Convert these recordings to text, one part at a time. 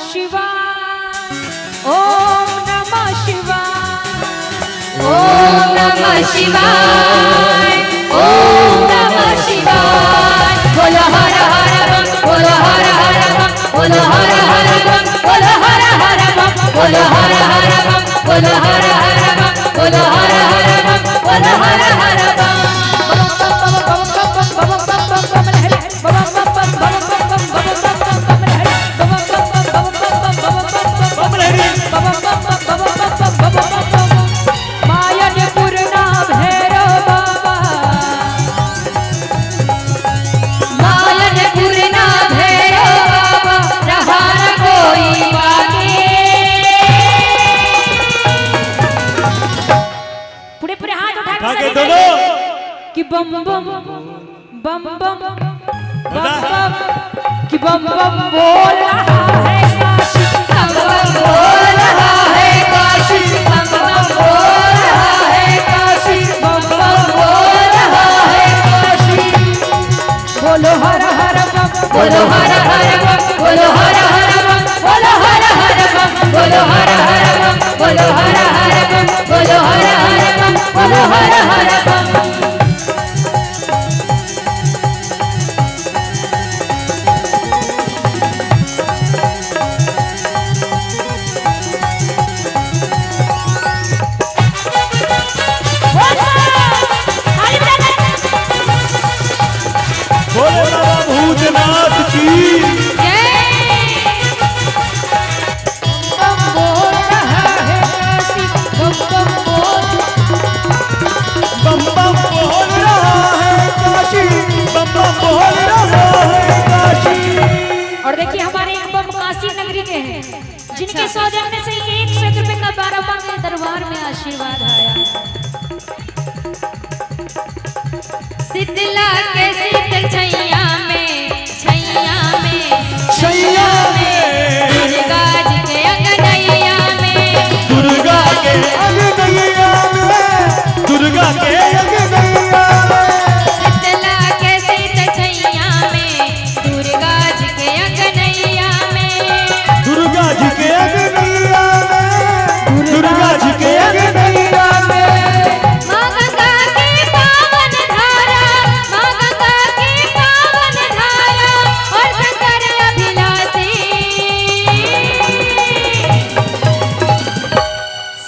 शिवाय ओम नमः शिवाय ओम नमः शिवाय ओम नमः शिवाय बोलो हर हर बम बोलो हर हर बम बोलो हर हर बम बोलो हर हर बम बोलो हर हर बम बोलो हर हर बम बोलो हर हर बम बोलो हर हर बम कि बम बम बम बम बम बम कि बम बम बोल रहा है काशी बम बम बोल रहा है काशी बम बम बोल रहा है काशी बम बम बोल रहा है काशी बोलो हर हर बम बोलो हर हर बम बोलो हर हर बम बोलो हर हर बम बोलो हर हर बम बोलो हर हर बम बोलो हर हर बम बोलो हर हर बम भूतनाथ की बम बोल रहा है काशी बम बम बोल रहा है काशी बम बम बोल रहा है काशी। और देखिए हमारे एक बम काशी नगरी के हैं जिनके सौजन्य से 100 रुपए का 12 बम के दरबार में आशीर्वाद आया। शीतला के शीतल छैया में दुर्गा जी के अंगनैया में दुर्गा के अंगनैया में दुर्गा के अंगनैया में शीतला के शीतल छैया में दुर्गा जी के अंगनैया में दुर्गा जी के अंगनैया में दुर्गा जी के अंगनैया में मां गंगा की पावन धारा मां गंगा की पावन धारा और शंकर अभिलाषी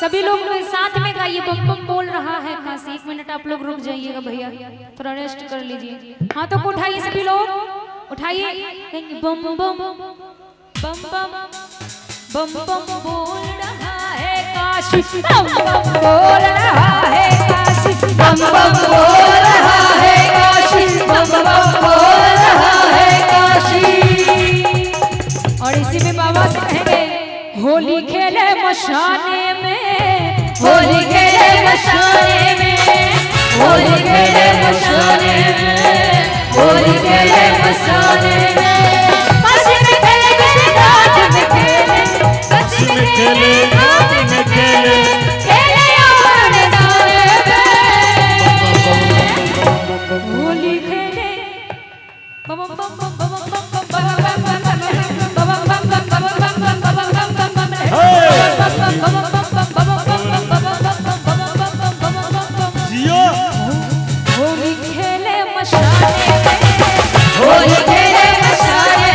सभी लोग साथ में गाइए बम बम बोल रहा है काशी। 1 मिनट आप लोग रुक जाइएगा भैया थोड़ा रेस्ट कर लीजिए। हाथों को उठाइए सभी लोग उठाइए बम बम बम बम बम बम बोल रहा है काशी बम बम बोल रहा है काशी बम बम बोल रहा है काशी बम बम बोल रहा है काशी। और इसी में बाबा से कहेंगे होली खेले मशाने में होली खेले मशाने में होली खेले मशाने में होली खेले मशाने में पश्चिम में खेले घाट में खेले पश्चिम में खेले घाट में खेले खेले और नारे में होली खेले बम बम बम बम बम बम होली खेले मशाने में होली खेले मशाने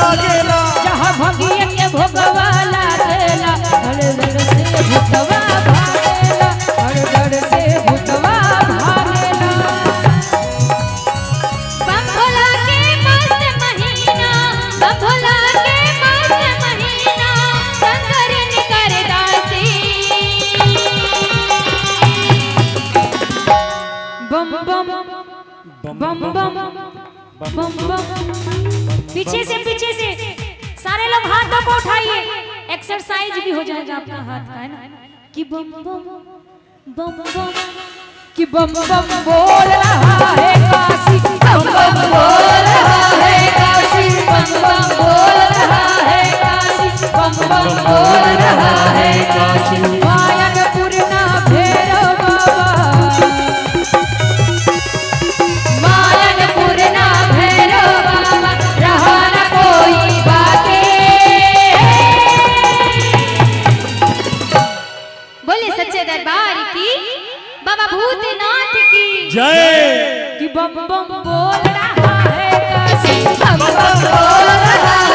लागेला जहाँ भंगिया के भोगवा लागेला धड़ धड़ से भूतवा भागेला धड़ धड़ से भूतवा भागेला बम भोला के मस्त महीना बम भोला के मस्त महीना शंकर ने कर दासी बम बम बम बम बम बम पीछे से सारे लोग हाथों को उठाइए एक्सरसाइज भी हो जाएगा आपका हाथ का है ना कि बम बम बम बम कि बम बम बोल रहा है काशी बम बम बोल रहा है काशी बम बम बोल रहा है काशी बम बम बोल रहा है काशी मायनपुर ना भैरव बाबा मायनपुर ना भैरव बाबा रहा न कोई बाकी बोले सच्चे दरबार की बाबा भूतनाथ की जय कि बम बम बोल रहा है काशी बम बम बोल रहा